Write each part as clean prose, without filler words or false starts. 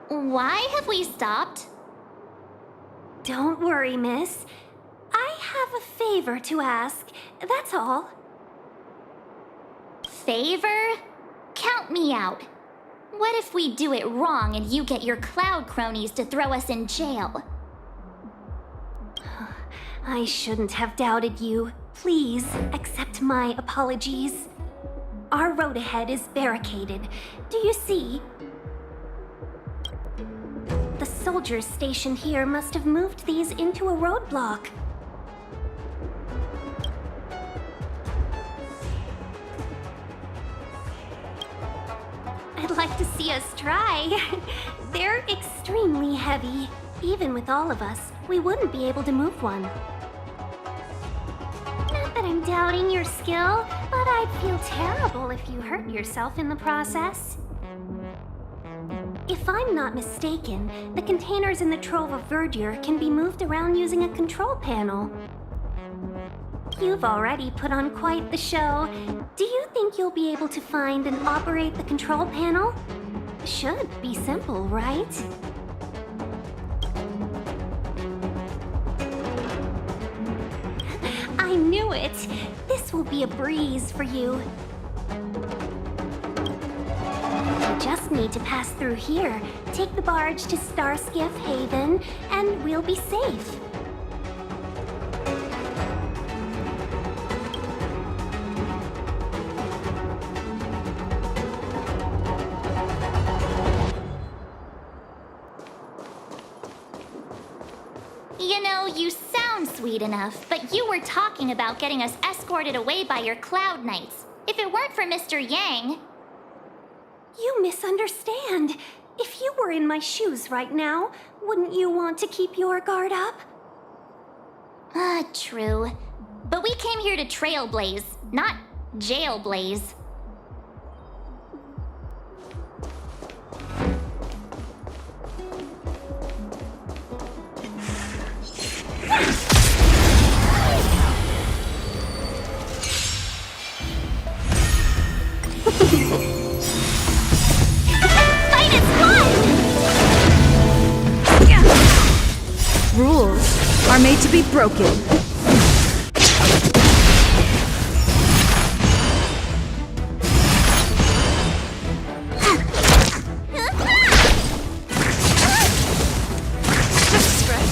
Why have we stopped? Don't worry, miss. I have a favor to ask, that's all. Favor? Count me out. What if we do it wrong and you get your cloud cronies to throw us in jail? I shouldn't have doubted you. Please accept my apologies. Our road ahead is barricaded. Do you see? The soldiers stationed here must have moved these into a roadblock. I'd like to see us try. They're extremely heavy. Even with all of us, we wouldn't be able to move one. Not that I'm doubting your skill, but I'd feel terrible if you hurt yourself in the process. If I'm not mistaken, the containers in the Trove of Verdure can be moved around using a control panel. You've already put on quite the show. Do you think you'll be able to find and operate the control panel? Should be simple, right? I knew it! This will be a breeze for you. We just need to pass through here, take the barge to Starskiff Haven, and we'll be safe. You know, you sound sweet enough, but you were talking about getting us escorted away by your Cloud Knights. If it weren't for Mr. Yang... You misunderstand. If you were in my shoes right now, wouldn't you want to keep your guard up? True. But we came here to trailblaze, not jailblaze. Rules are made to be broken. Just a stretch.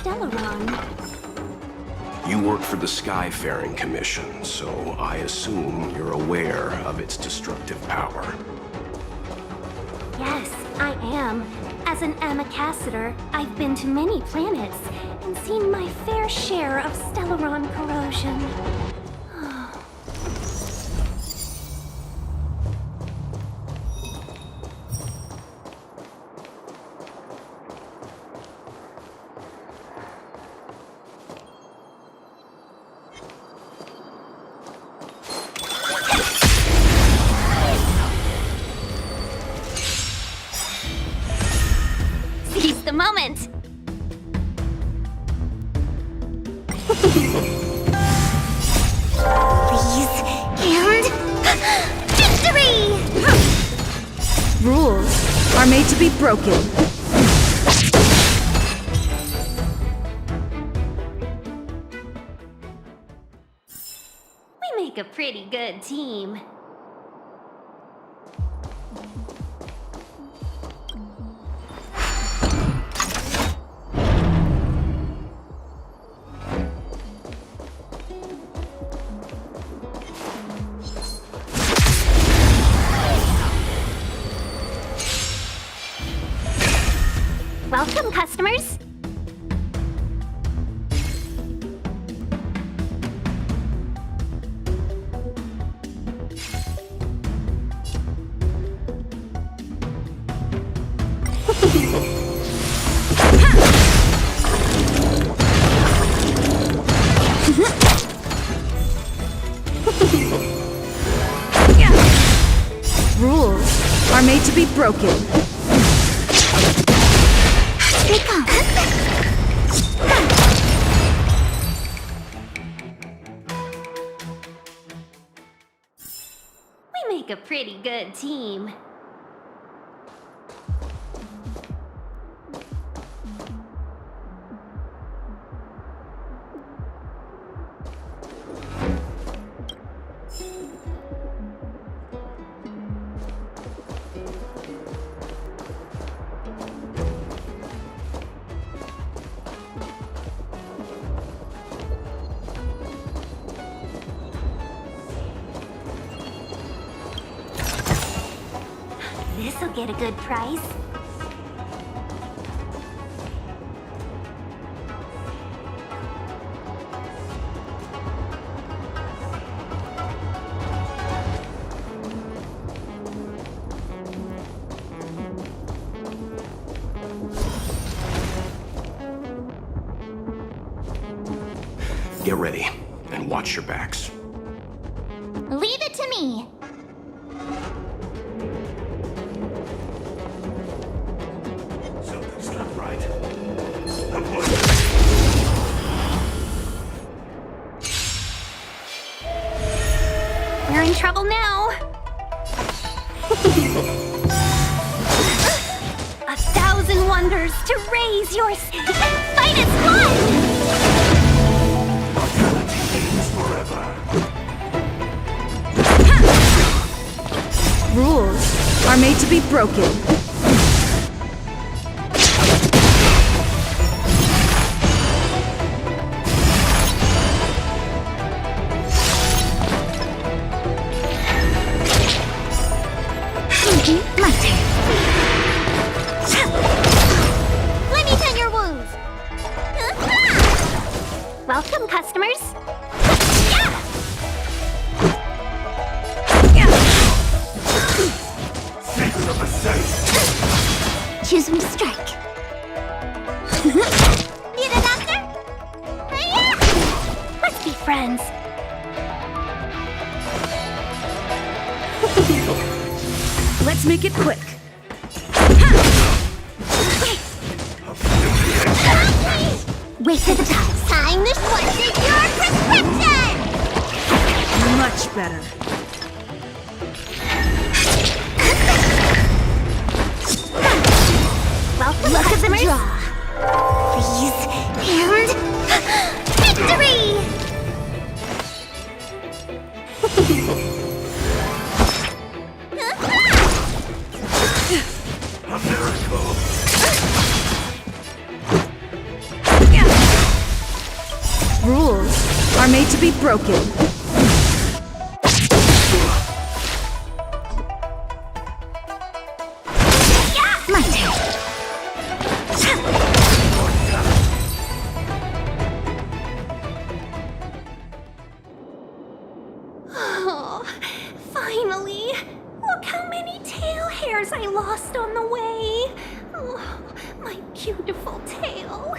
Stellaron? You work for the Skyfaring Commission, so I assume you're aware of its destructive power. Yes, I am. As an Amicassator, I've been to many planets and seen my fair share of Stellaron corrosion. Seize the moment! Please, and... victory! Rules are made to be broken. We make a pretty good team. Welcome, customers! Rules are made to be broken. Here they come. We make a pretty good team. This'll get a good price. Get ready, and watch your backs. Leave it to me. Something's not right. We're in trouble now. 1,000 wonders to raise your and fight as one! Rules are made to be broken. Let me tend your wounds. Welcome, customers. Choose me to strike. Need a doctor? Let's be friends. Let's make it quick. Wait for the time. Sign this one to your prescription! Much better. Welcome, customers. Please, and victory! A miracle! are made to be broken. My turn. Oh, finally! Look how many tail hairs I lost on the way! Oh, my beautiful tail!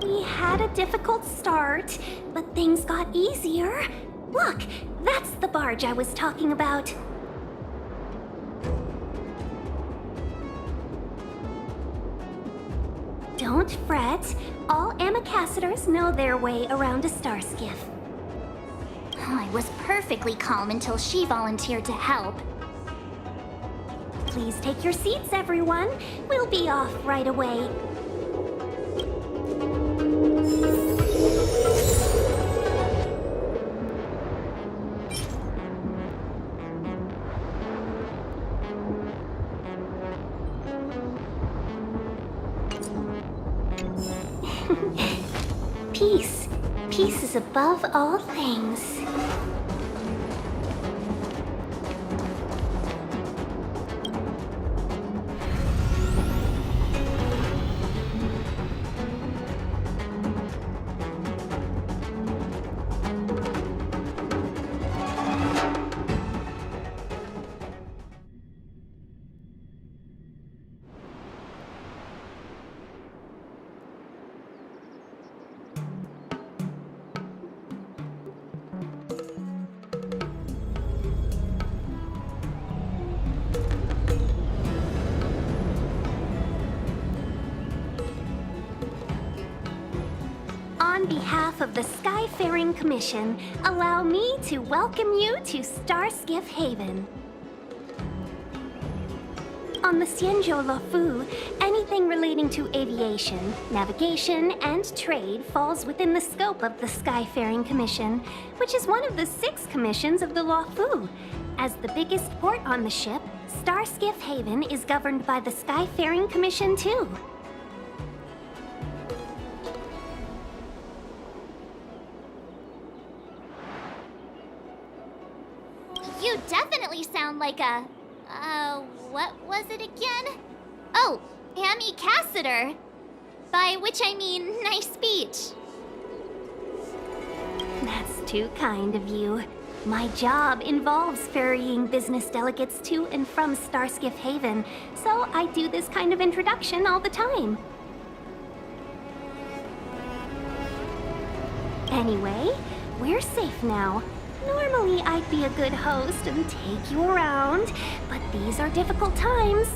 We had a difficult start, but things got easier. Look, that's the barge I was talking about. Don't fret. All ambassadors know their way around a star skiff. I was perfectly calm until she volunteered to help. Please take your seats, everyone. We'll be off right away. Peace. Peace is above all things. On behalf of the Skyfaring Commission, allow me to welcome you to Starskiff Haven. On the Syanzhou Lofu, anything relating to aviation, navigation, and trade falls within the scope of the Skyfaring Commission, which is one of the 6 commissions of the Lofu. As the biggest port on the ship, Starskiff Haven is governed by the Skyfaring Commission too. You definitely sound like a... what was it again? Oh, Amy Cassiter. By which I mean nice speech. That's too kind of you. My job involves ferrying business delegates to and from Starskiff Haven, so I do this kind of introduction all the time. Anyway, we're safe now. Normally, I'd be a good host and take you around, but these are difficult times.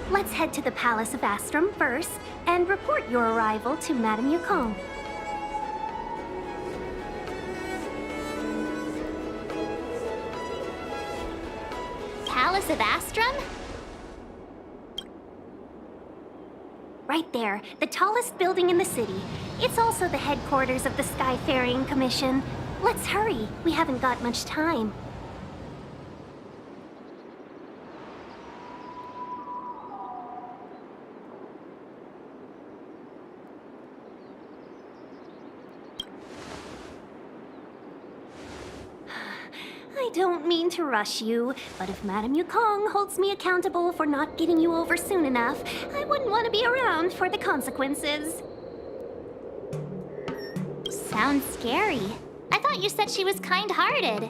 Let's head to the Palace of Astrum first and report your arrival to Madame Yukong. Palace of Astrum? Right there, the tallest building in the city. It's also the headquarters of the Skyfaring Commission. Let's hurry. We haven't got much time. I don't mean to rush you, but if Madame Yukong holds me accountable for not getting you over soon enough, I wouldn't want to be around for the consequences. Sounds scary. I thought you said she was kind-hearted.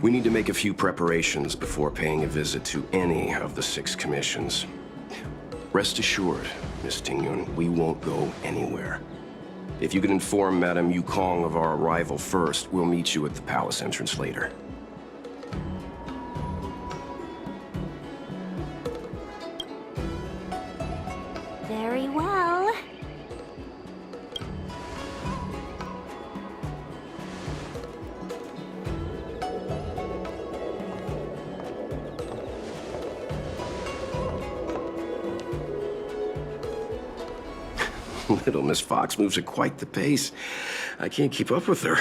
We need to make a few preparations before paying a visit to any of the 6 commissions. Rest assured, Miss Tingyun, we won't go anywhere. If you could inform Madame Yukong of our arrival first, we'll meet you at the palace entrance later. Very well. Little Miss Fox moves at quite the pace. I can't keep up with her.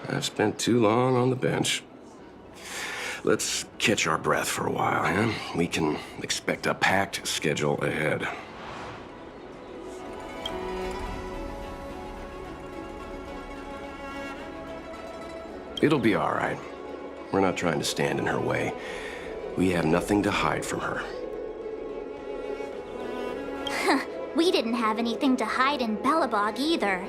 I've spent too long on the bench. Let's catch our breath for a while, huh? We can expect a packed schedule ahead. It'll be all right. We're not trying to stand in her way. We have nothing to hide from her. We didn't have anything to hide in Belobog either.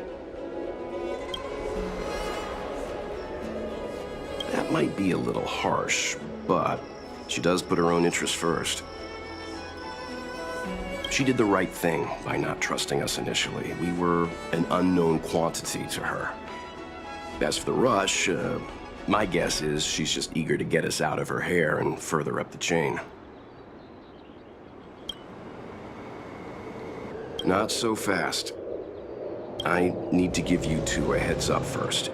That might be a little harsh, but she does put her own interests first. She did the right thing by not trusting us initially. We were an unknown quantity to her. As for the rush, my guess is she's just eager to get us out of her hair and further up the chain. Not so fast. I need to give you two a heads up first.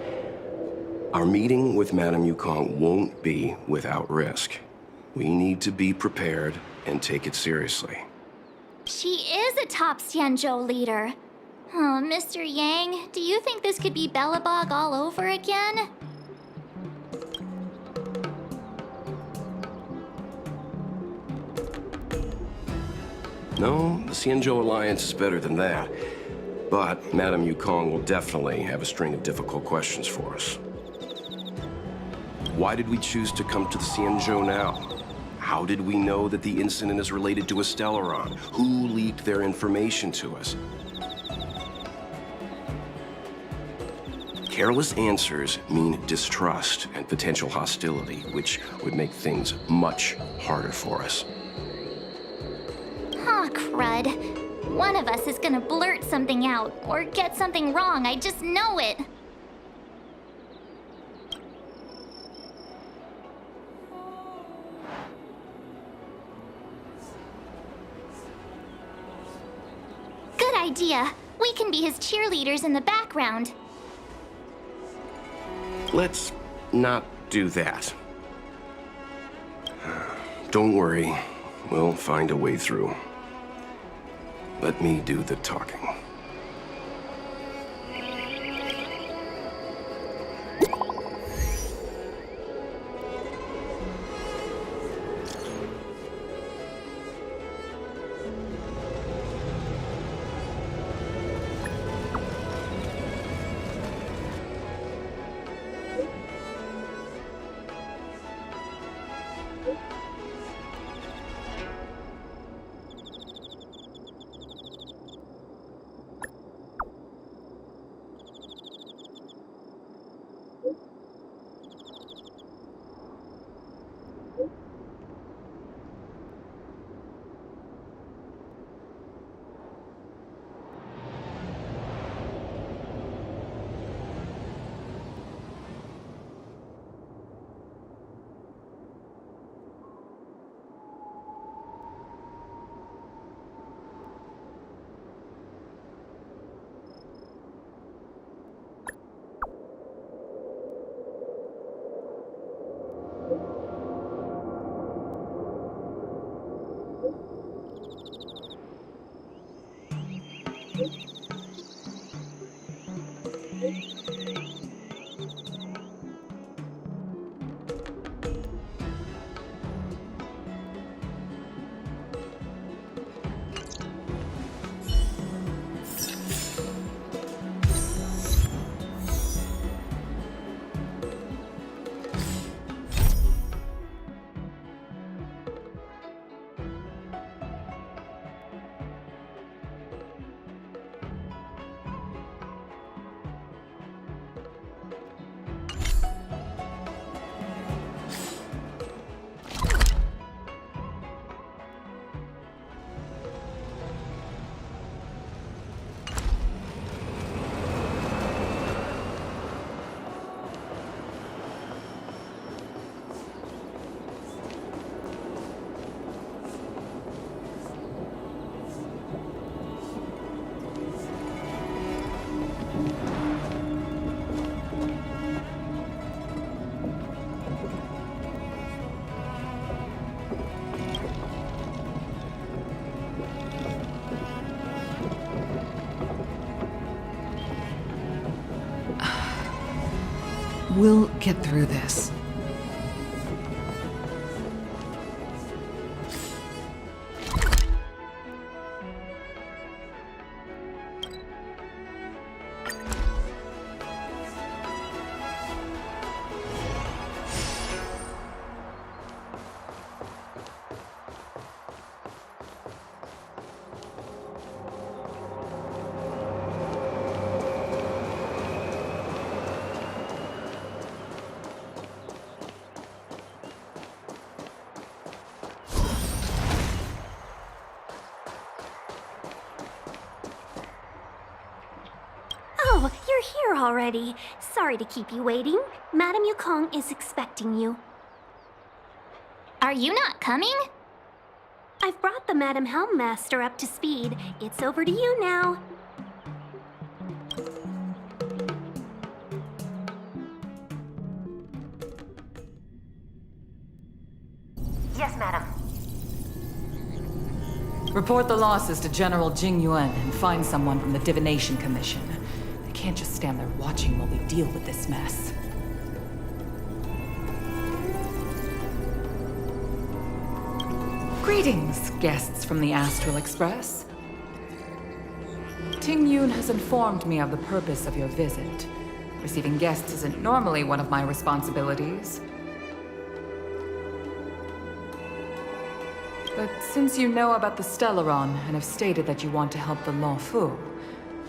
Our meeting with Madame Yukong won't be without risk. We need to be prepared and take it seriously. She is a top Xianzhou leader. Oh, Mr. Yang, do you think this could be Belobog all over again? No, the Xianzhou Alliance is better than that. But Madame Yukong will definitely have a string of difficult questions for us. Why did we choose to come to the Xianzhou now? How did we know that the incident is related to a Stellaron? Who leaked their information to us? Careless answers mean distrust and potential hostility, which would make things much harder for us. Aw, crud. One of us is gonna blurt something out, or get something wrong, I just know it. Good idea. We can be his cheerleaders in the background. Let's not do that. Don't worry. We'll find a way through. Let me do the talking. We'll get through this. Oh, you're here already. Sorry to keep you waiting. Madame Yukong is expecting you. Are you not coming? I've brought the Madame Helmmaster up to speed. It's over to you now. Yes, madam. Report the losses to General Jing Yuan and find someone from the Divination Commission. I can't just stand there watching while we deal with this mess. Greetings, guests from the Astral Express. Ting Yun has informed me of the purpose of your visit. Receiving guests isn't normally one of my responsibilities. But since you know about the Stellaron and have stated that you want to help the Lawfu,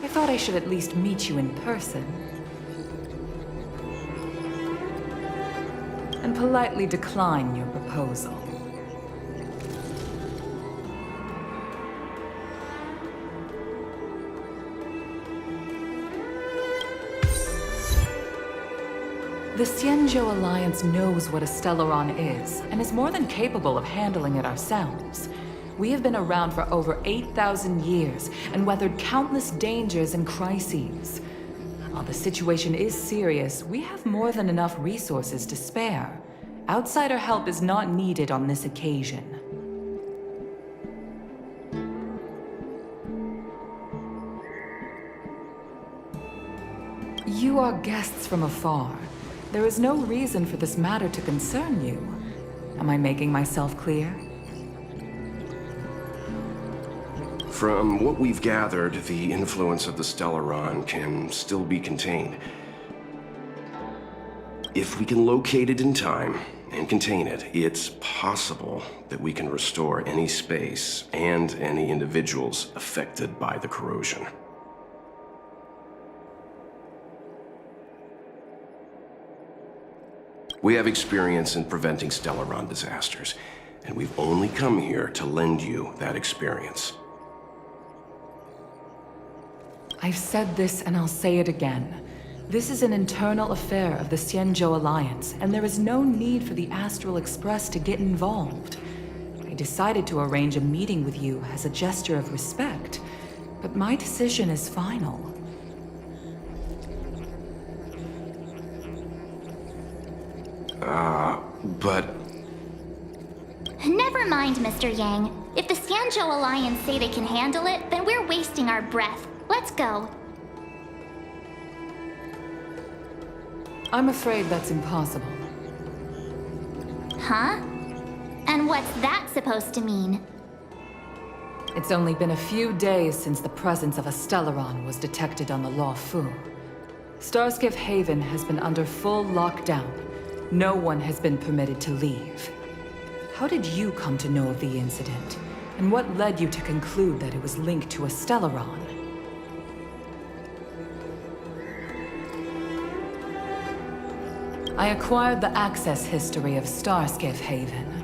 I thought I should at least meet you in person. And politely decline your proposal. The Syanzhou Alliance knows what a Stellaron is, and is more than capable of handling it ourselves. We have been around for over 8,000 years, and weathered countless dangers and crises. While the situation is serious, we have more than enough resources to spare. Outsider help is not needed on this occasion. You are guests from afar. There is no reason for this matter to concern you. Am I making myself clear? From what we've gathered, the influence of the Stellaron can still be contained. If we can locate it in time and contain it, it's possible that we can restore any space and any individuals affected by the corrosion. We have experience in preventing Stellaron disasters, and we've only come here to lend you that experience. I've said this and I'll say it again. This is an internal affair of the Syanzhou Alliance, and there is no need for the Astral Express to get involved. I decided to arrange a meeting with you as a gesture of respect, but my decision is final. But Never mind, Mr. Yang. If the Syanzhou Alliance say they can handle it, then we're wasting our breath. Let's go. I'm afraid that's impossible. Huh? And what's that supposed to mean? It's only been a few days since the presence of a Stellaron was detected on the Lawfu. Starskiff Haven has been under full lockdown. No one has been permitted to leave. How did you come to know of the incident? And what led you to conclude that it was linked to a Stellaron? I acquired the access history of Starskiff Haven.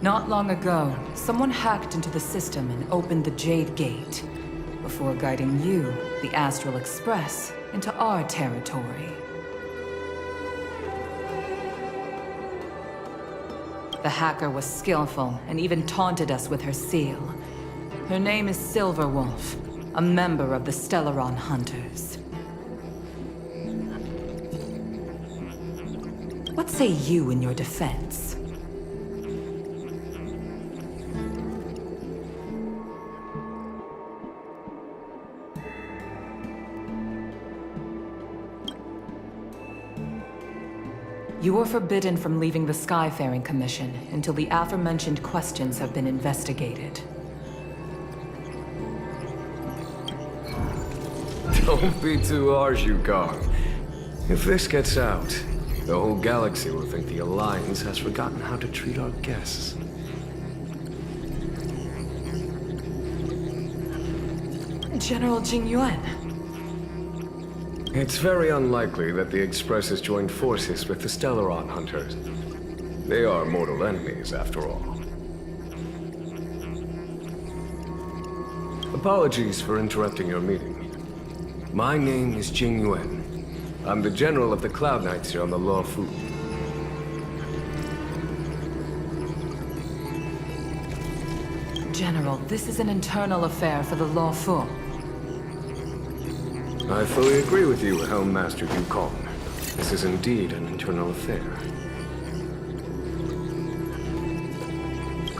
Not long ago, someone hacked into the system and opened the Jade Gate, before guiding you, the Astral Express, into our territory. The hacker was skillful and even taunted us with her seal. Her name is Silverwolf, a member of the Stellaron Hunters. What say you in your defense? You are forbidden from leaving the Skyfaring Commission until the aforementioned questions have been investigated. Don't be too harsh, Yukong. If this gets out, the whole galaxy will think the Alliance has forgotten how to treat our guests. General Jing Yuan. It's very unlikely that the Express has joined forces with the Stellaron Hunters. They are mortal enemies, after all. Apologies for interrupting your meeting. My name is Jing Yuan. I'm the general of the Cloud Knights here on the Lawfu. General, this is an internal affair for the Lawfu. I fully agree with you, Helm Master Yukong. This is indeed an internal affair.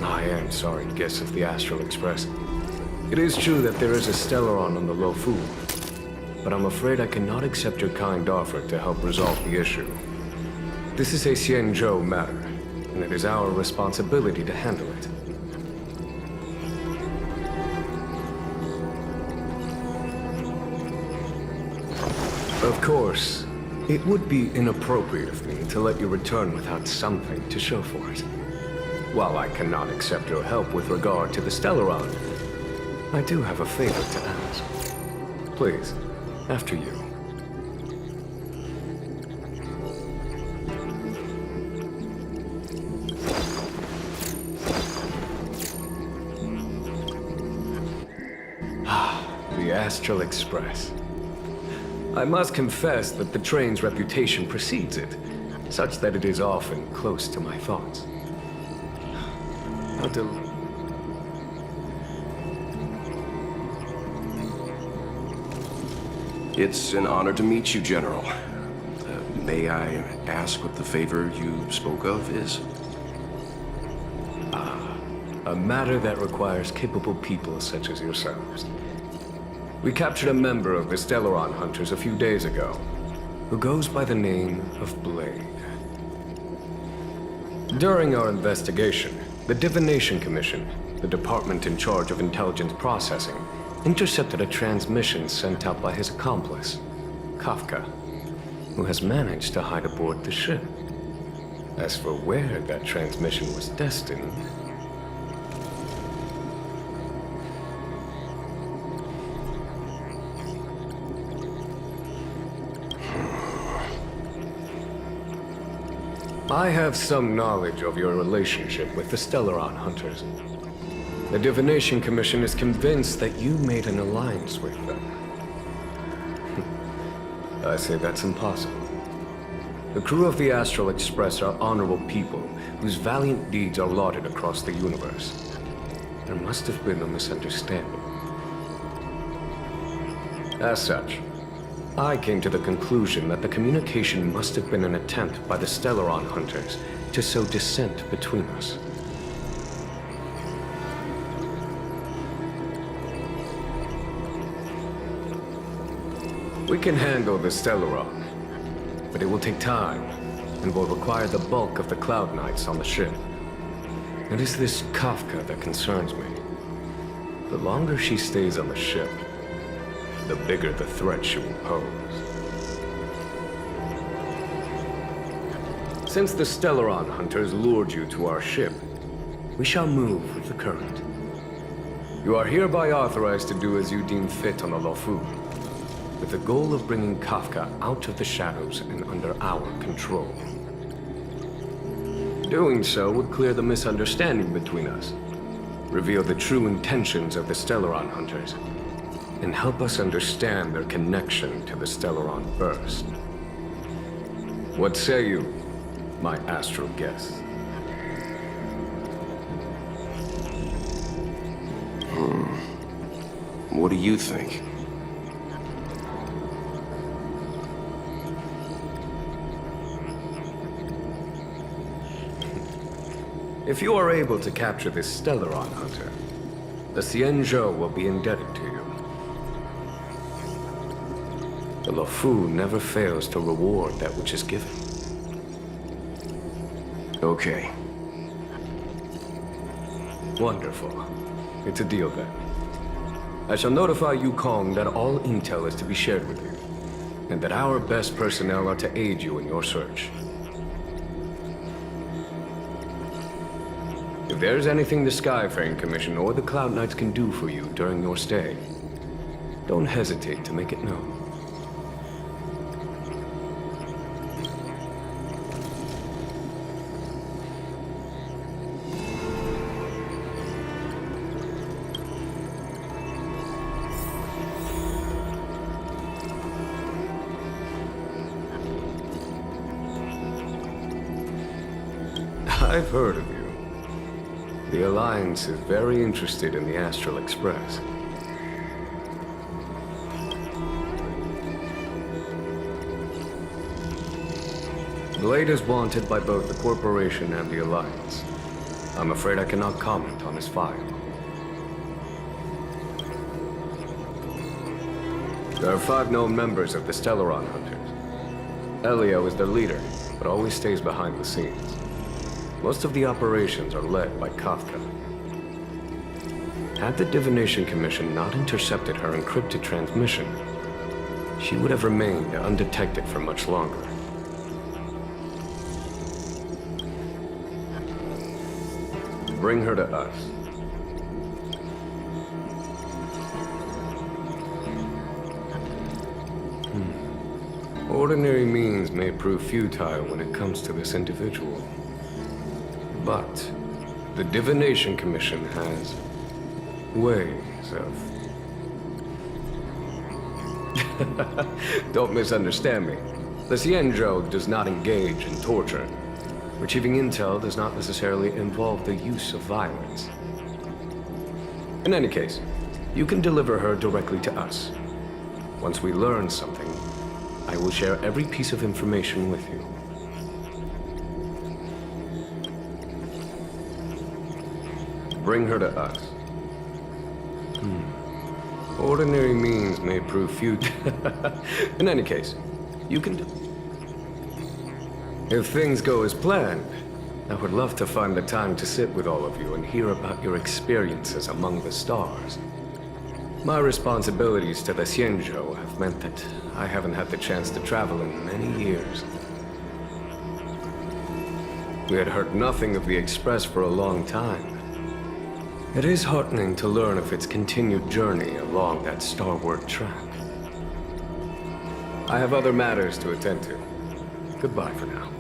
I am sorry, guests of the Astral Express. It is true that there is a Stellaron on the Lawfu, but I'm afraid I cannot accept your kind offer to help resolve the issue. This is a Xianzhou matter, and it is our responsibility to handle it. Of course, it would be inappropriate of me to let you return without something to show for it. While I cannot accept your help with regard to the Stellaron, I do have a favor to ask. Please, after you. The Astral Express. I must confess that the train's reputation precedes it, such that it is often close to my thoughts. It's an honor to meet you, General. May I ask what the favor you spoke of is? A matter that requires capable people such as yourselves. We captured a member of the Stellaron Hunters a few days ago, who goes by the name of Blade. During our investigation, the Divination Commission, the department in charge of intelligence processing, intercepted a transmission sent out by his accomplice, Kafka, who has managed to hide aboard the ship. As for where that transmission was destined, I have some knowledge of your relationship with the Stellaron Hunters. The Divination Commission is convinced that you made an alliance with them. I say that's impossible. The crew of the Astral Express are honorable people whose valiant deeds are lauded across the universe. There must have been a misunderstanding. As such, I came to the conclusion that the communication must have been an attempt by the Stellaron Hunters to sow dissent between us. We can handle the Stellaron, but it will take time and will require the bulk of the Cloud Knights on the ship. It is this Kafka that concerns me. The longer she stays on the ship, the bigger the threat she will pose. Since the Stellaron Hunters lured you to our ship, we shall move with the current. You are hereby authorized to do as you deem fit on the Lawfu, with the goal of bringing Kafka out of the shadows and under our control. Doing so would clear the misunderstanding between us, reveal the true intentions of the Stellaron Hunters, and help us understand their connection to the Stellaron Burst. What say you, my astral guests? What do you think? If you are able to capture this Stellaron Hunter, the Xianzhou will be indebted to you. The Lawfu never fails to reward that which is given. Okay. Wonderful. It's a deal then. I shall notify Yukong that all intel is to be shared with you, and that our best personnel are to aid you in your search. If there's anything the Skyfaring Commission or the Cloud Knights can do for you during your stay, don't hesitate to make it known. I've heard of you. The Alliance is very interested in the Astral Express. Blade is wanted by both the Corporation and the Alliance. I'm afraid I cannot comment on his file. There are 5 known members of the Stellaron Hunters. Elio is their leader, but always stays behind the scenes. Most of the operations are led by Kafka. Had the Divination Commission not intercepted her encrypted transmission, she would have remained undetected for much longer. Bring her to us. Ordinary means may prove futile when it comes to this individual. But the Divination Commission has ways of... Don't misunderstand me. The Xianzhou does not engage in torture. Retrieving intel does not necessarily involve the use of violence. In any case, you can deliver her directly to us. Once we learn something, I will share every piece of information with you. Bring her to us. Ordinary means may prove futile. In any case, you can... If things go as planned, I would love to find the time to sit with all of you and hear about your experiences among the stars. My responsibilities to the Xianzhou have meant that I haven't had the chance to travel in many years. We had heard nothing of the Express for a long time. It is heartening to learn of its continued journey along that starward track. I have other matters to attend to. Goodbye for now.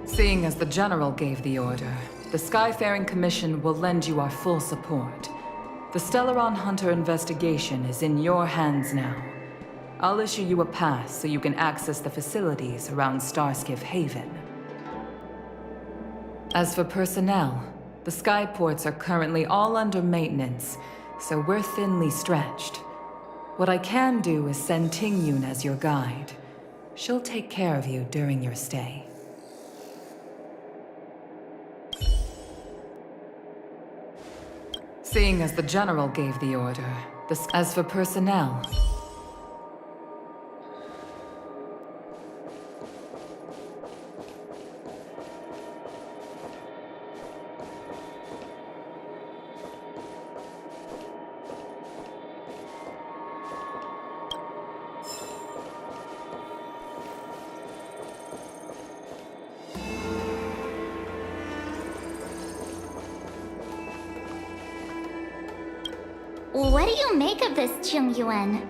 Seeing as the General gave the order, the Skyfaring Commission will lend you our full support. The Stellaron Hunter investigation is in your hands now. I'll issue you a pass so you can access the facilities around Starskiff Haven. As for personnel, the skyports are currently all under maintenance, so we're thinly stretched. What I can do is send Tingyun as your guide. She'll take care of you during your stay. Seeing as the General gave the order, as for personnel... What do you make of this, Qingyuan?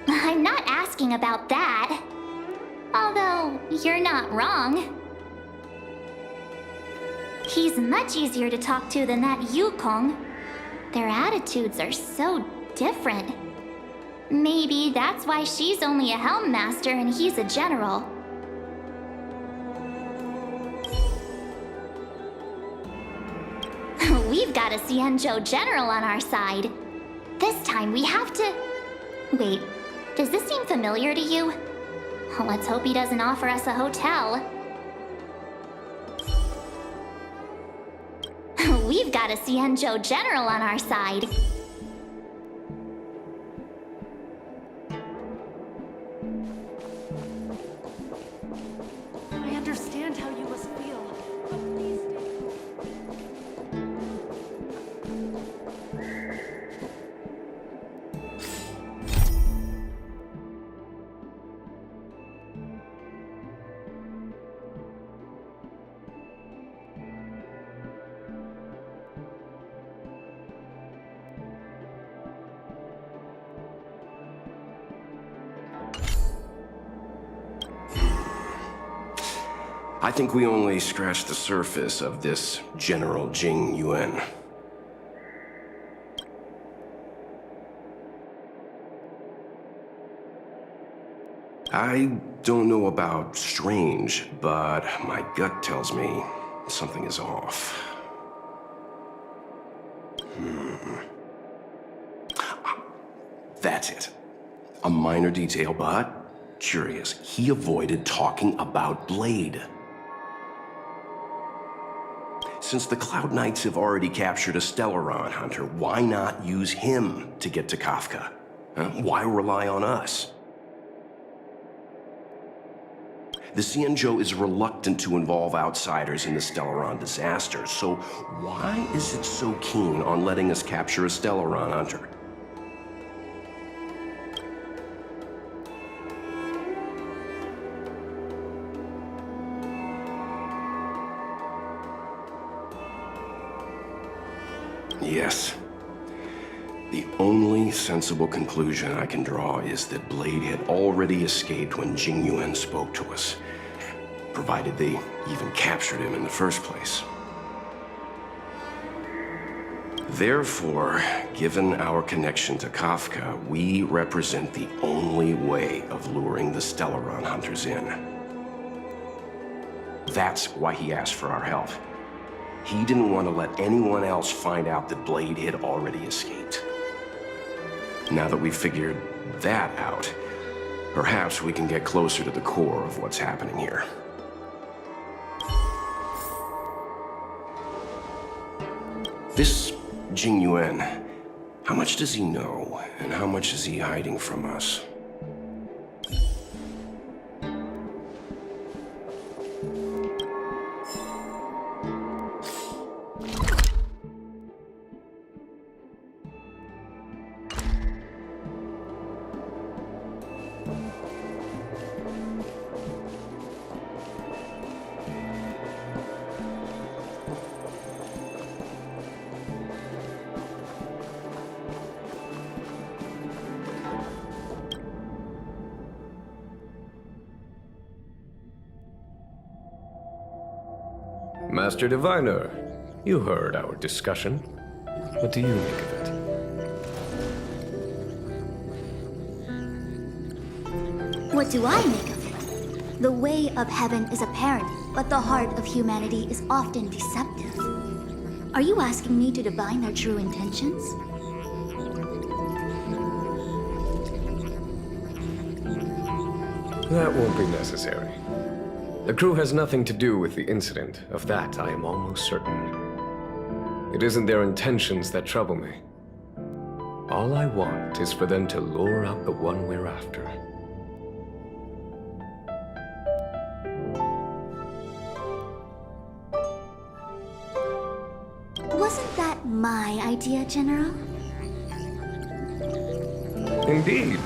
I'm not asking about that. Although, you're not wrong. He's much easier to talk to than that Yukong. Their attitudes are so different. Maybe that's why she's only a Helm Master and he's a General. We We've got a Xianzhou general on our side. This time we have to... Wait, does this seem familiar to you? Let's hope he doesn't offer us a hotel. We've got a Xianzhou general on our side. I understand how you must feel, but please I think we only scratched the surface of this General Jing Yuan. I don't know about strange, but my gut tells me something is off. That's it. A minor detail, but curious. He avoided talking about Blade. Since the Cloud Knights have already captured a Stellaron hunter, why not use him to get to Kafka? Why rely on us? The Xianzhou is reluctant to involve outsiders in the Stellaron disaster, so why is it so keen on letting us capture a Stellaron hunter? Yes. The only sensible conclusion I can draw is that Blade had already escaped when Jing Yuan spoke to us, provided they even captured him in the first place. Therefore, given our connection to Kafka, we represent the only way of luring the Stellaron hunters in. That's why he asked for our help. He didn't want to let anyone else find out that Blade had already escaped. Now that we've figured that out, perhaps we can get closer to the core of what's happening here. This Jing Yuan, how much does he know, and how much is he hiding from us? Master Diviner, you heard our discussion. What do you make of it? What do I make of it? The way of heaven is apparent, but the heart of humanity is often deceptive. Are you asking me to divine their true intentions? That won't be necessary. The crew has nothing to do with the incident. Of that, I am almost certain. It isn't their intentions that trouble me. All I want is for them to lure out the one we're after. Wasn't that my idea, General? Indeed.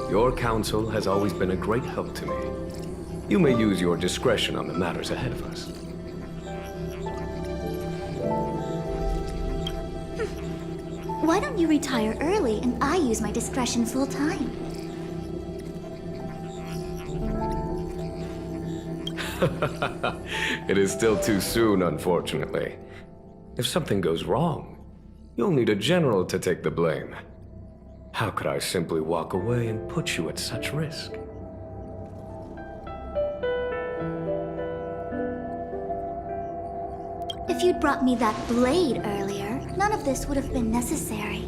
Your counsel has always been a great help to me. You may use your discretion on the matters ahead of us. Why don't you retire early and I use my discretion full time? It is still too soon, unfortunately. If something goes wrong, you'll need a general to take the blame. How could I simply walk away and put you at such risk? If you'd brought me that blade earlier, none of this would have been necessary.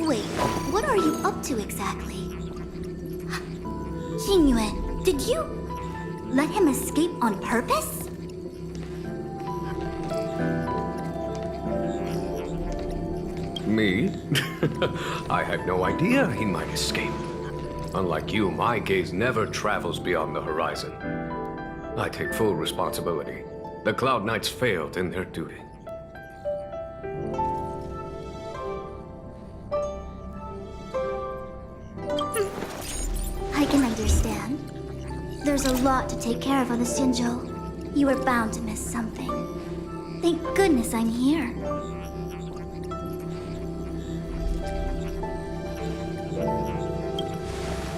Wait, what are you up to exactly? Xingyuan, did you let him escape on purpose? Me? I had no idea he might escape. Unlike you, my gaze never travels beyond the horizon. I take full responsibility. The Cloud Knights failed in their duty. I can understand. There's a lot to take care of on the Shinjo. You were bound to miss something. Thank goodness I'm here.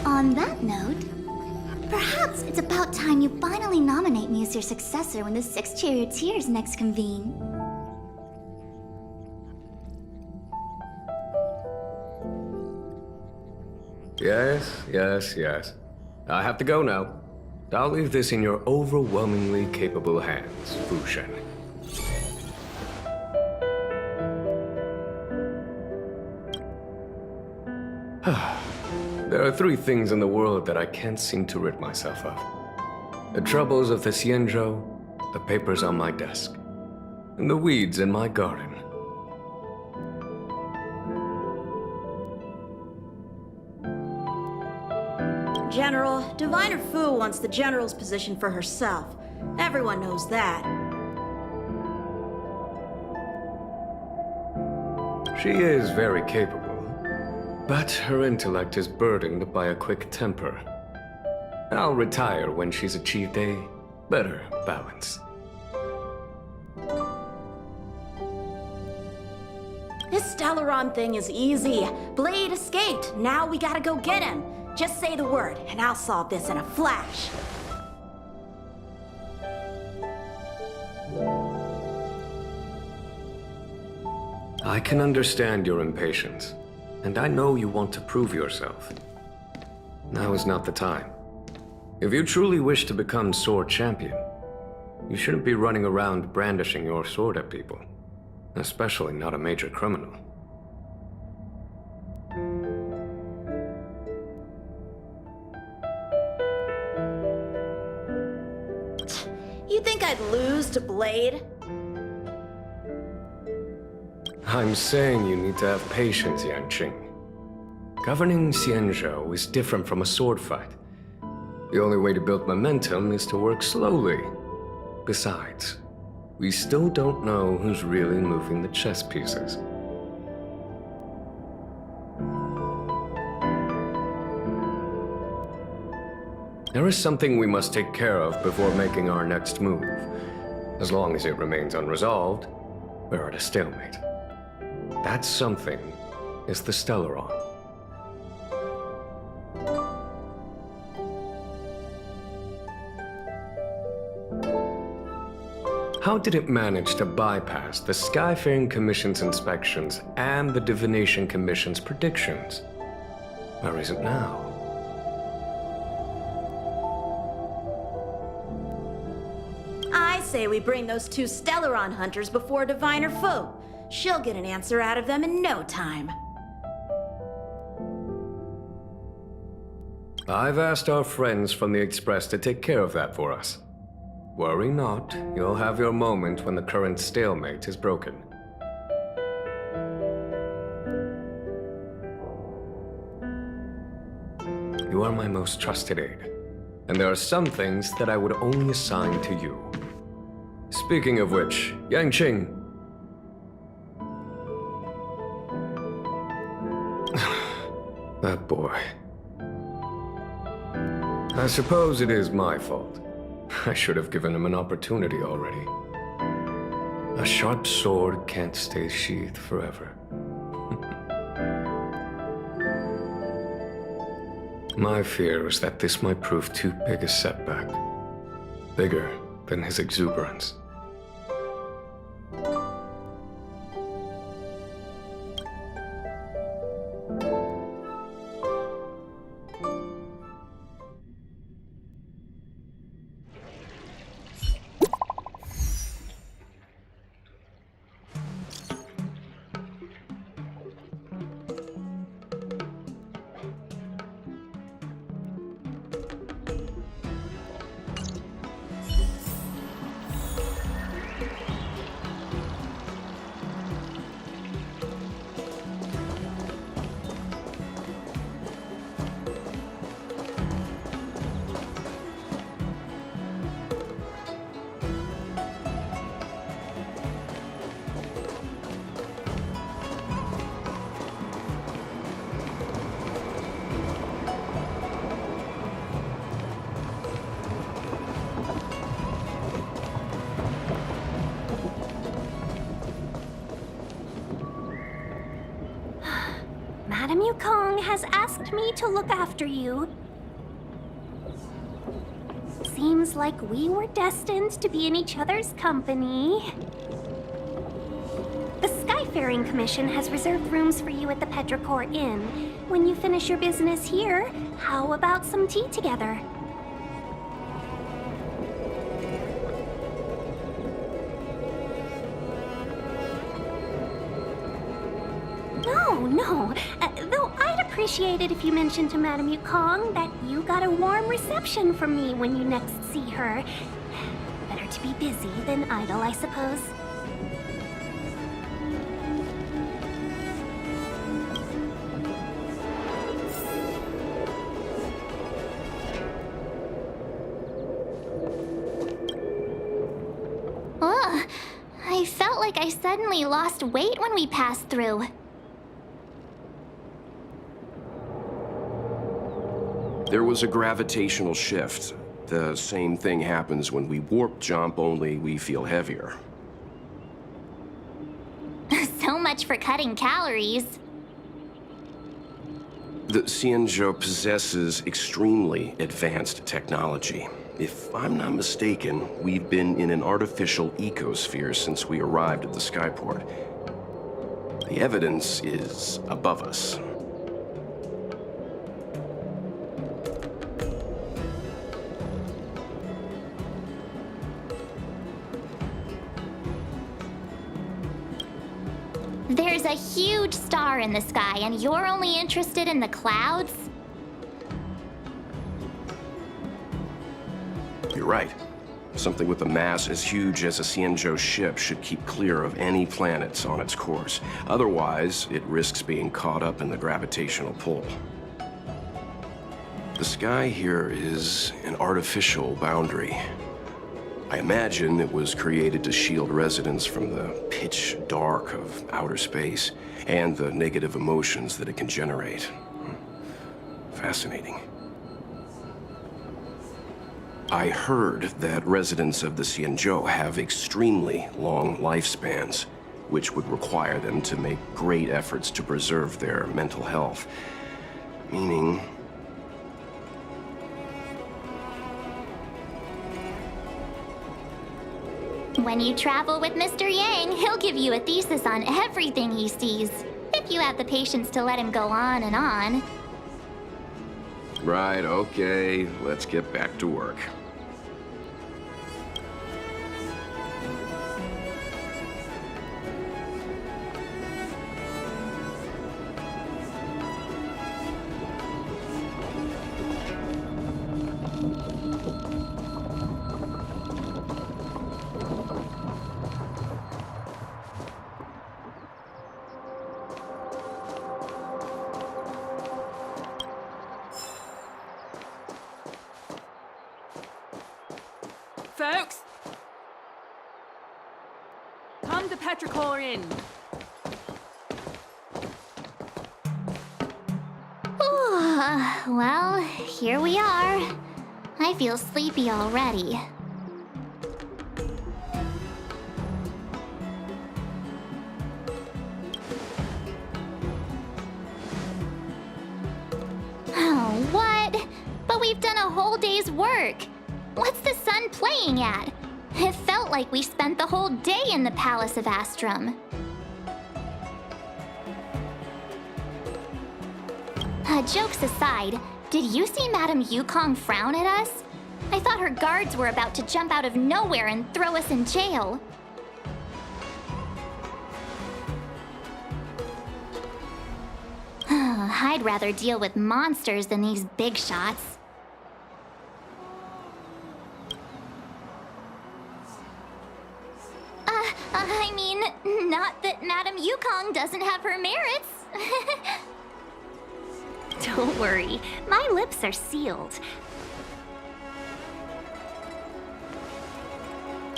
On that note, perhaps it's about time you finally nominate me as your successor when the 6 charioteers next convene. Yes. I have to go now. I'll leave this in your overwhelmingly capable hands, Fu Shen. There are 3 things in the world that I can't seem to rid myself of. The troubles of the Xianzhou, the papers on my desk, and the weeds in my garden. General, Diviner Fu wants the General's position for herself. Everyone knows that. She is very capable, but her intellect is burdened by a quick temper. I'll retire when she's achieved a better balance. This Stellaron thing is easy. Blade escaped. Now we gotta go get him. Just say the word, and I'll solve this in a flash. I can understand your impatience, and I know you want to prove yourself. Now is not the time. If you truly wish to become sword champion, you shouldn't be running around brandishing your sword at people, especially not a major criminal. You think I'd lose to Blade? I'm saying you need to have patience, Yanqing. Governing Xianzhou is different from a sword fight. The only way to build momentum is to work slowly. Besides, we still don't know who's really moving the chess pieces. There is something we must take care of before making our next move. As long as it remains unresolved, we're at a stalemate. That something is the Stellaron. How did it manage to bypass the Skyfaring Commission's inspections and the Divination Commission's predictions? Where is it now? I say we bring those 2 Stellaron hunters before Diviner Fu. She'll get an answer out of them in no time. I've asked our friends from the Express to take care of that for us. Worry not, you'll have your moment when the current stalemate is broken. You are my most trusted aide, and there are some things that I would only assign to you. Speaking of which, Yanqing. That boy. I suppose it is my fault. I should have given him an opportunity already. A sharp sword can't stay sheathed forever. My fear is that this might prove too big a setback. Bigger than his exuberance. Madame Yukong has asked me to look after you. Seems like we were destined to be in each other's company. The Skyfaring Commission has reserved rooms for you at the Petrichor Inn. When you finish your business here, how about some tea together? No. Though I'd appreciate it if you mentioned to Madame Yukong that you got a warm reception from me when you next see her. Better to be busy than idle, I suppose. Ugh, I felt like I suddenly lost weight when we passed through. There was a gravitational shift. The same thing happens when we warp jump, only we feel heavier. So much for cutting calories. The Xianzhou possesses extremely advanced technology. If I'm not mistaken, we've been in an artificial ecosphere since we arrived at the skyport. The evidence is above us. There's a huge star in the sky, and you're only interested in the clouds? You're right. Something with a mass as huge as a Xianzhou ship should keep clear of any planets on its course. Otherwise, it risks being caught up in the gravitational pull. The sky here is an artificial boundary. I imagine it was created to shield residents from the pitch dark of outer space and the negative emotions that it can generate. Fascinating. I heard that residents of the Xianzhou have extremely long lifespans, which would require them to make great efforts to preserve their mental health. Meaning, when you travel with Mr. Yang, he'll give you a thesis on everything he sees, if you have the patience to let him go on and on. right, okay, let's get back to work. Folks! Come to Petrichor Inn. Well, here we are. I feel sleepy already. Oh, what? But we've done a whole day's work. What's the sun playing at? It felt like we spent the whole day in the Palace of Astrum. Jokes aside, did you see Madame Yukong frown at us? I thought her guards were about to jump out of nowhere and throw us in jail. I'd rather deal with monsters than these big shots. I mean, not that Madame Yukong doesn't have her merits. Don't worry, my lips are sealed.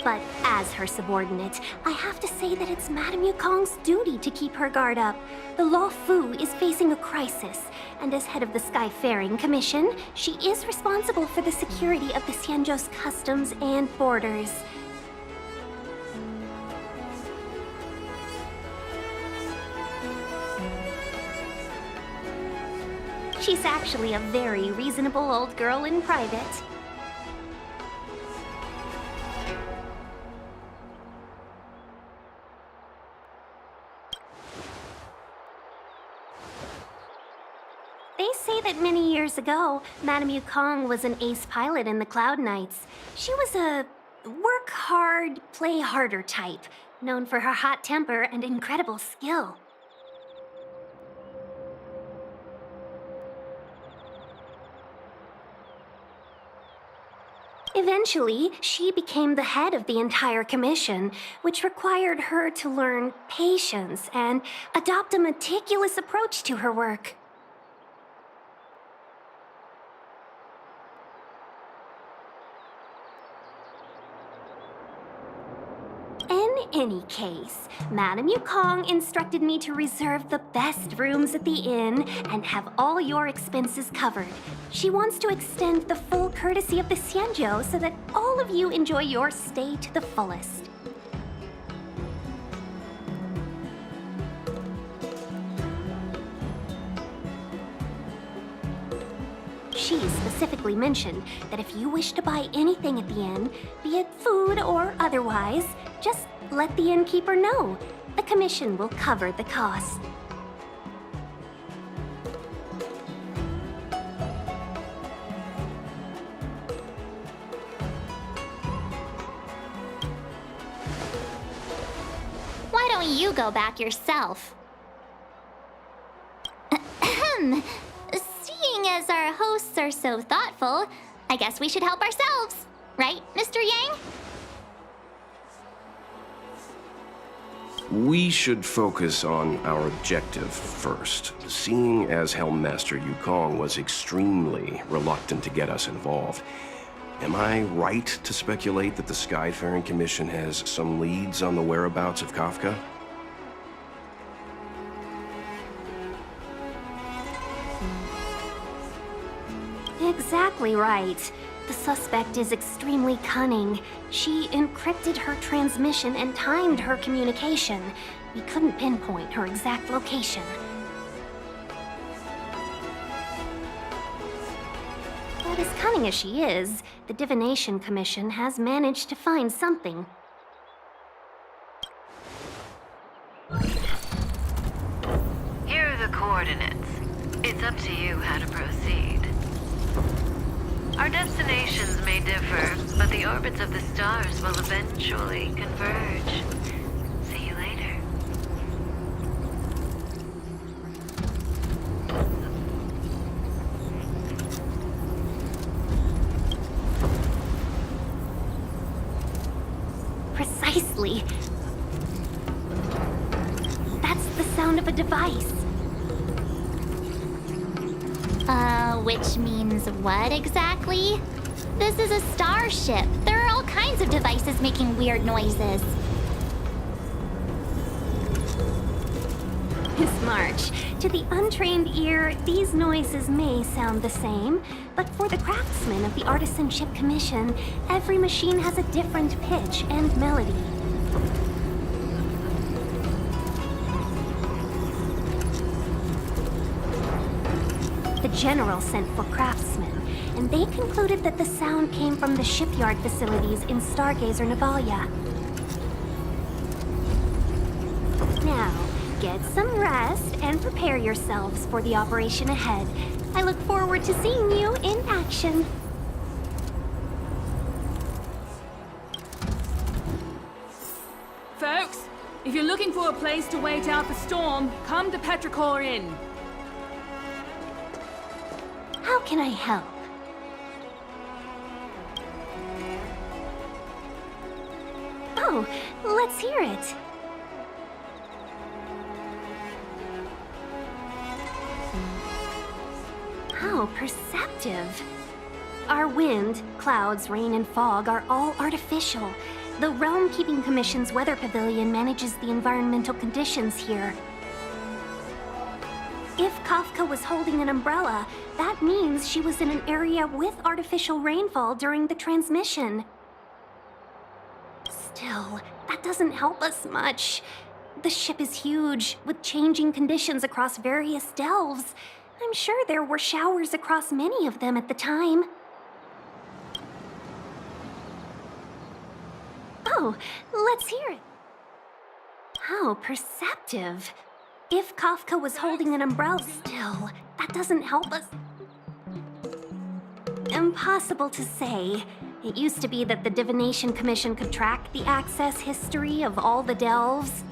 But as her subordinate, I have to say that it's Madame Yukong's duty to keep her guard up. The Lofu is facing a crisis, and as head of the Skyfaring Commission, she is responsible for the security of the Xianzhou's customs and borders. She's actually a very reasonable old girl in private. They say that many years ago, Madame Yukong was an ace pilot in the Cloud Knights. She was a work hard, play harder type, known for her hot temper and incredible skill. Eventually, she became the head of the entire commission, which required her to learn patience and adopt a meticulous approach to her work. In any case, Madame Yukong instructed me to reserve the best rooms at the inn and have all your expenses covered. She wants to extend the full courtesy of the Xianzhou so that all of you enjoy your stay to the fullest. She specifically mentioned that if you wish to buy anything at the inn, be it food or otherwise, just let the innkeeper know. The commission will cover the cost. Why don't you go back yourself? Seeing as our hosts are so thoughtful, I guess we should help ourselves. Right, Mr. Yang? We should focus on our objective first. Seeing as Helmmaster Yukong was extremely reluctant to get us involved, am I right to speculate that the Skyfaring Commission has some leads on the whereabouts of Kafka? Exactly right. The suspect is extremely cunning. She encrypted her transmission and timed her communication. We couldn't pinpoint her exact location. But as cunning as she is, the Divination Commission has managed to find something. Here are the coordinates. It's up to you how to proceed. Our destinations may differ, but the orbits of the stars will eventually converge. See you later. Precisely. That's the sound of a device. Which means what exactly? This is a starship. There are all kinds of devices making weird noises. Miss March, to the untrained ear, these noises may sound the same, but for the craftsmen of the Artisanship Commission, every machine has a different pitch and melody. The General sent for craftsmen, and they concluded that the sound came from the shipyard facilities in Stargazer Navalia. Now, get some rest and prepare yourselves for the operation ahead. I look forward to seeing you in action. Folks, if you're looking for a place to wait out the storm, come to Petrichor Inn. How can I help? Oh, let's hear it. How perceptive. Our wind, clouds, rain, and fog are all artificial. The Realm Keeping Commission's Weather Pavilion manages the environmental conditions here. If Kafka was holding an umbrella, that means she was in an area with artificial rainfall during the transmission. Still, that doesn't help us much. The ship is huge, with changing conditions across various delves. I'm sure there were showers across many of them at the time. Oh, let's hear it. How perceptive. If Kafka was holding an umbrella still, that doesn't help us. Impossible to say. It used to be that the Divination Commission could track the access history of all the delves.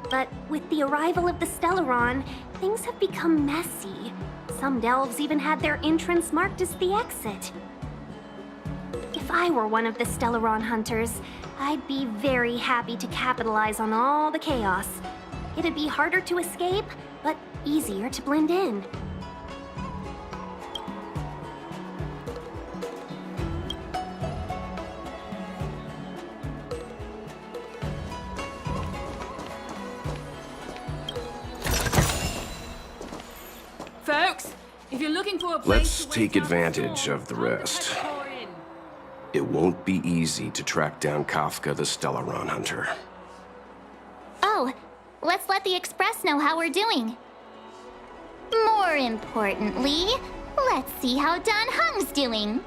But with the arrival of the Stellaron, things have become messy. Some delves even had their entrance marked as the exit. If I were one of the Stellaron hunters, I'd be very happy to capitalize on all the chaos. It'd be harder to escape, but easier to blend in. Folks, if you're looking for a place Let's to take wait out the advantage storm, of the come to rest. Petrichor Inn. It won't be easy to track down Kafka the Stellaron Hunter. Oh, let's let the Express know how we're doing. More importantly, let's see how Dan Heng's doing.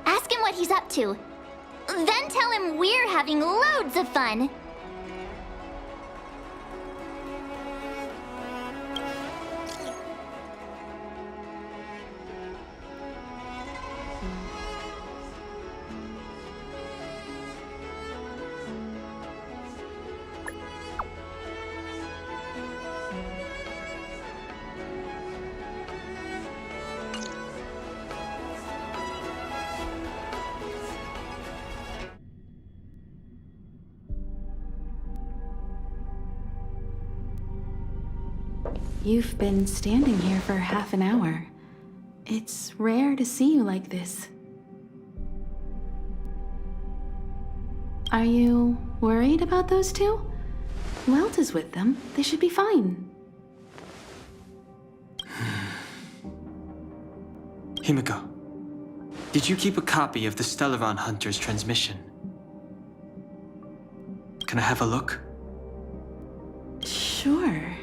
Ask him what he's up to. Then tell him we're having loads of fun. You've been standing here for half an hour. It's rare to see you like this. Are you worried about those two? Welt is with them. They should be fine. Himiko, did you keep a copy of the Stellaron Hunter's transmission? Can I have a look? Sure.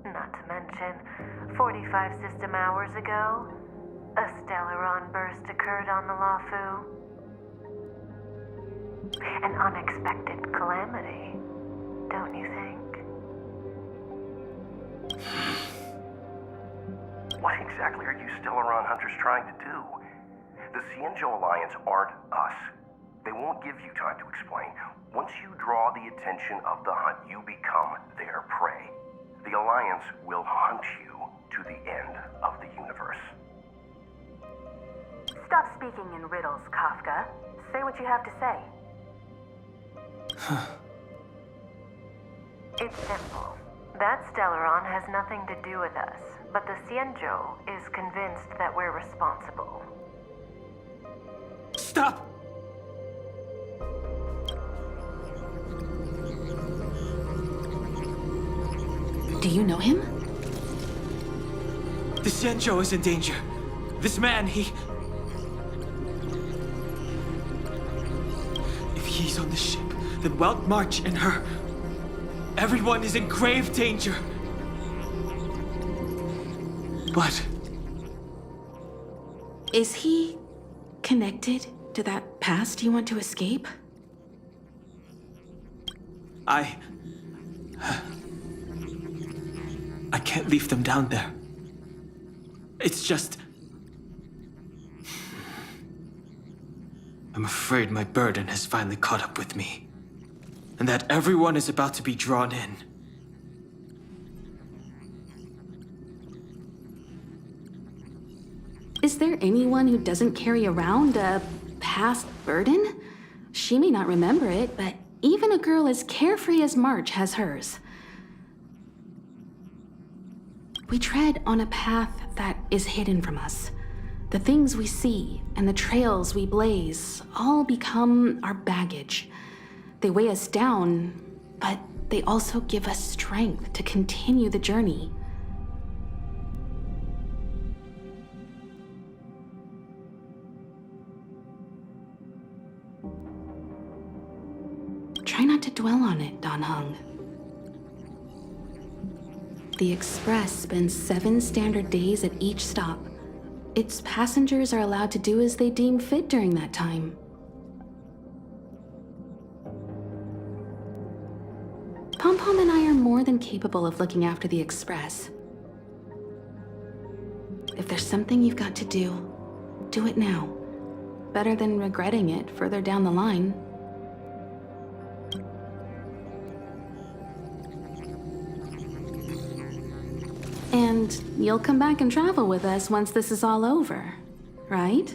Not to mention, 45 system hours ago, a Stellaron burst occurred on the Lawfu. An unexpected calamity, don't you think? What exactly are you Stellaron hunters trying to do? The Syanjo Alliance aren't us. They won't give you time to explain. Once you draw the attention of the hunt, you become their prey. The Alliance will hunt you to the end of the universe. Stop speaking in riddles, Kafka. Say what you have to say. It's simple. That Stellaron has nothing to do with us, but the Syanjo is convinced that we're responsible. Stop! Do you know him? The Syanjo is in danger. This man, If he's on the ship, then Welt, March, and her... Everyone is in grave danger. But... Is he connected to that past you want to escape? I can't leave them down there. It's just... I'm afraid my burden has finally caught up with me. And that everyone is about to be drawn in. Is there anyone who doesn't carry around a past burden? She may not remember it, but even a girl as carefree as March has hers. We tread on a path that is hidden from us. The things we see and the trails we blaze all become our baggage. They weigh us down, but they also give us strength to continue the journey. Try not to dwell on it, Dan Heng. the Express spends 7 standard days at each stop. Its passengers are allowed to do as they deem fit during that time. Pom-Pom and I are more than capable of looking after the Express. If there's something you've got to do it now. Better than regretting it further down the line. And you'll come back and travel with us once this is all over, right?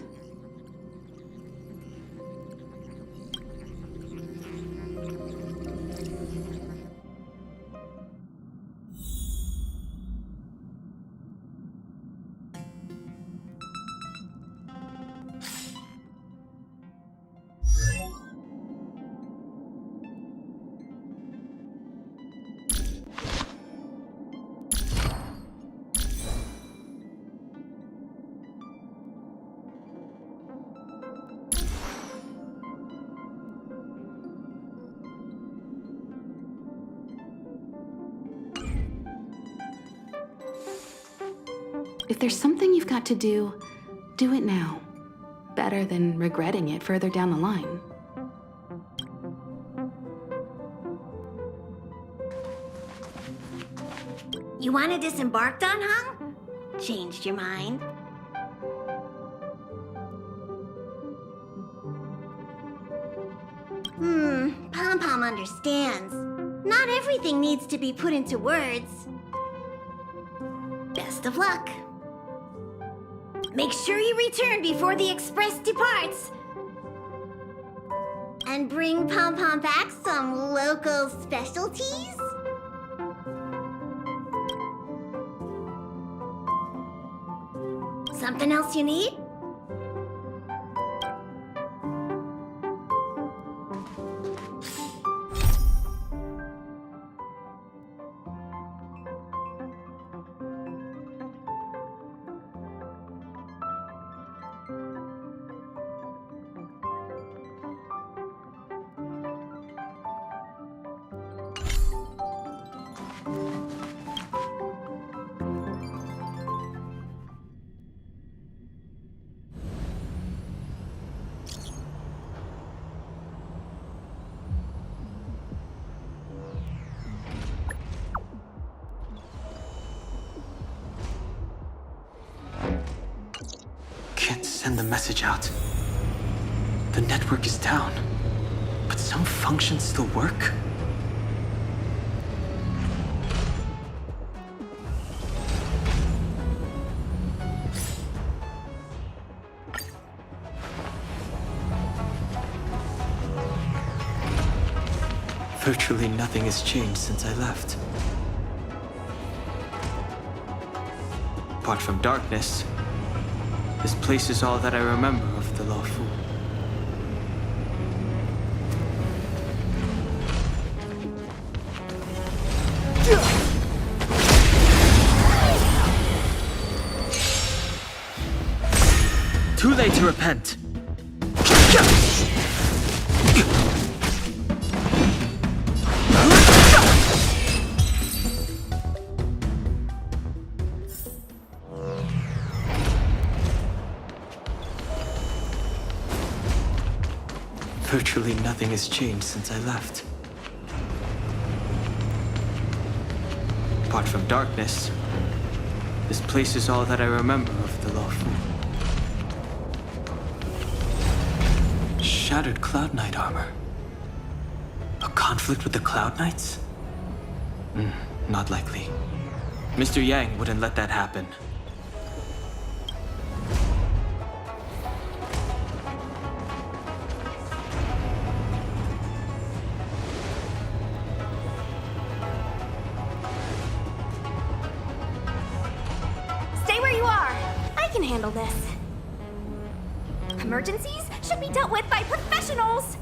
If there's something you've got to do it now. Better than regretting it further down the line. You wanted disembarked on, huh? Changed your mind? Pom-Pom understands. Not everything needs to be put into words. Best of luck. Make sure you return before the Express departs. And bring Pom-Pom back some local specialties? Something else you need? Can't send the message out. The network is down, but some functions still work? Virtually nothing has changed since I left. Apart from darkness, this place is all that I remember of the Lawful. Too late to repent. Virtually nothing has changed since I left. Apart from darkness, this place is all that I remember of the Lawful. Shattered Cloud Knight armor. A conflict with the Cloud Knights? Not likely. Mr. Yang wouldn't let that happen. Handle this. Emergencies should be dealt with by professionals!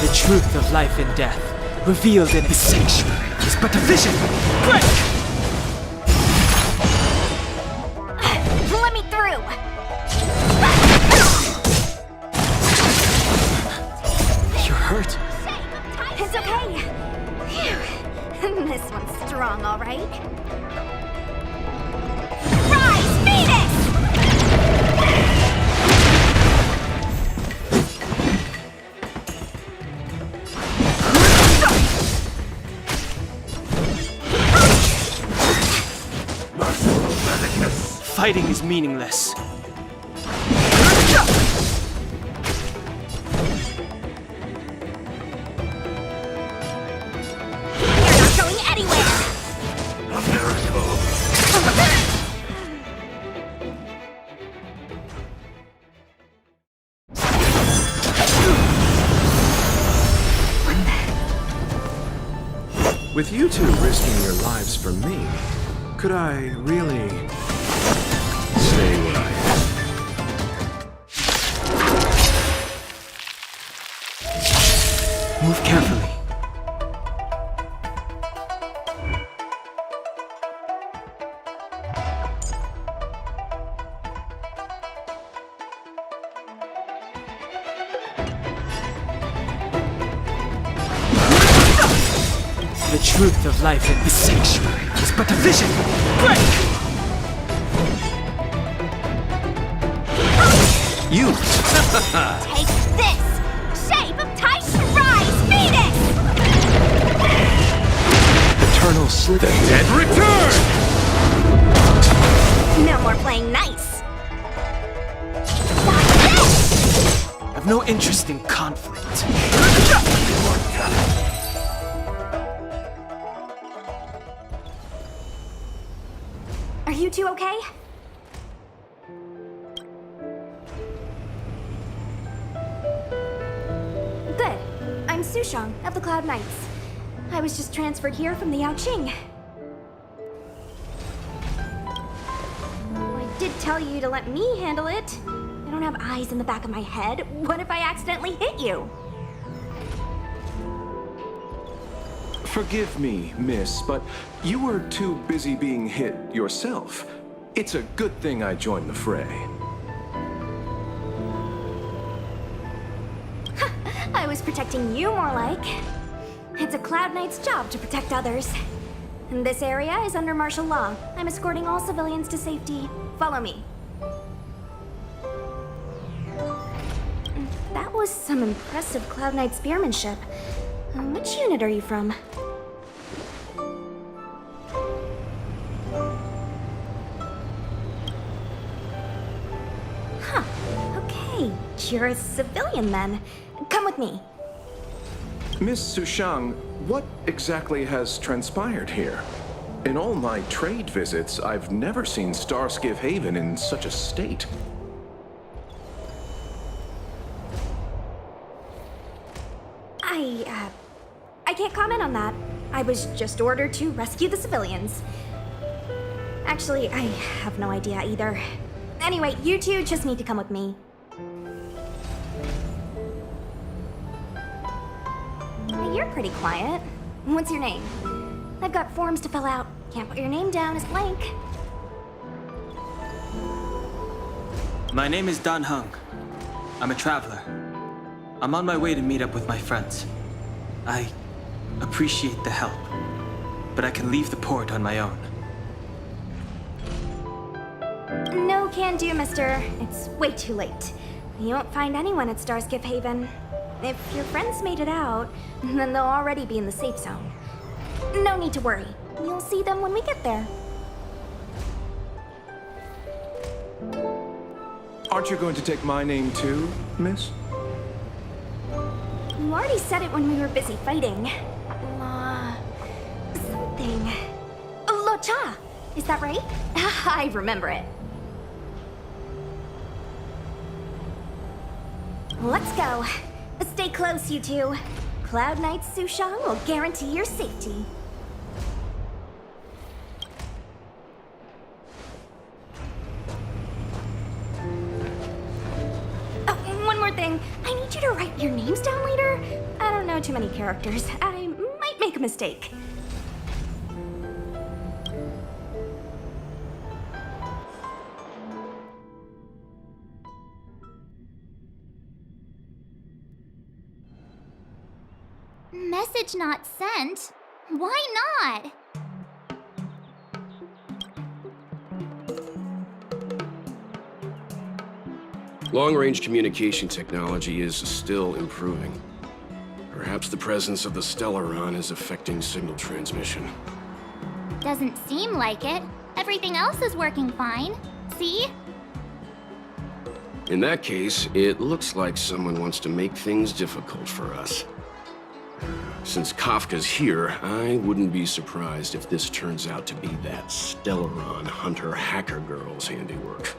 The truth of life and death, revealed in the sanctuary, is but a vision. Break! Let me through! You're hurt. It's okay. Phew. This one's strong, all right. Rise, Phoenix! Fighting is meaningless. You're not going anywhere! With you two risking your lives for me, could I really stay where I am? Move carefully. The truth of life in the sanctuary is but a vision. Break! You! Take this! Shape of Titan! Rise, Phoenix! Eternal slip. The dead return! No more playing nice. I've no interest in conflict. Are you two okay? Good. I'm Sushang of the Cloud Knights. I was just transferred here from the Yaoqing. I did tell you to let me handle it. I don't have eyes in the back of my head. What if I accidentally hit you? Forgive me, miss, but you were too busy being hit yourself. It's a good thing I joined the fray. I was protecting you more like. It's a Cloud Knight's job to protect others. And this area is under martial law. I'm escorting all civilians to safety. Follow me. That was some impressive Cloud Knight spearmanship. Which unit are you from? Huh. Okay. You're a civilian then. Come with me. Miss Sushang, what exactly has transpired here? In all my trade visits, I've never seen Starskiff Haven in such a state. I can't comment on that. I was just ordered to rescue the civilians. Actually, I have no idea either. Anyway, you two just need to come with me. You're pretty quiet. What's your name? I've got forms to fill out. Can't put your name down as blank. My name is Dan Hung. I'm a traveler. I'm on my way to meet up with my friends. I appreciate the help, but I can leave the port on my own. No can do, mister. It's way too late. You won't find anyone at Starskiff Haven. If your friends made it out, then they'll already be in the safe zone. No need to worry. You'll see them when we get there. Aren't you going to take my name too, miss? You already said it when we were busy fighting. Something. Locha! Is that right? I remember it. Let's go. Stay close, you two. Cloud Knight Sushang will guarantee your safety. Oh, one more thing. I need you to write your names down later. I don't many characters, I might make a mistake. Message not sent? Why not? Long-range communication technology is still improving. Perhaps the presence of the Stellaron is affecting signal transmission. Doesn't seem like it. Everything else is working fine. See? In that case, it looks like someone wants to make things difficult for us. Since Kafka's here, I wouldn't be surprised if this turns out to be that Stellaron hunter hacker girl's handiwork.